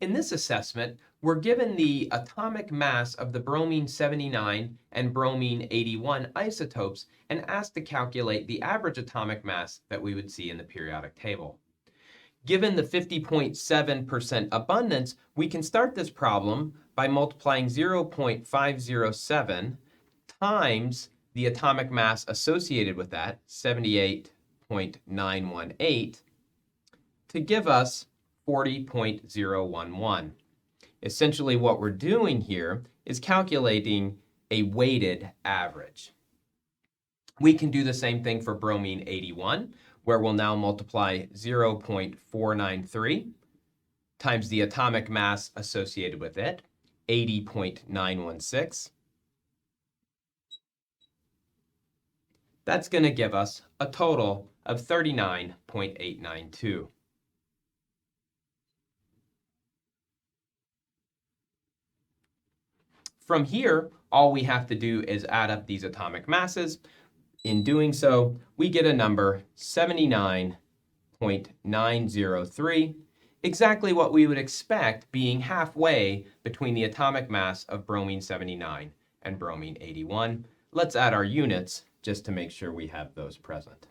In this assessment, we're given the atomic mass of the bromine 79 and bromine 81 isotopes and asked to calculate the average atomic mass that we would see in the periodic table. Given the 50.7% abundance, we can start this problem by multiplying 0.507 times the atomic mass associated with that, 78.918, to give us 40.011. Essentially what we're doing here is calculating a weighted average. We can do the same thing for bromine 81, where we'll now multiply 0.493 times the atomic mass associated with it, 80.916. That's going to give us a total of 39.892. From here, all we have to do is add up these atomic masses. In doing so, we get a number 79.903, exactly what we would expect being halfway between the atomic mass of bromine 79 and bromine 81. Let's add our units just to make sure we have those present.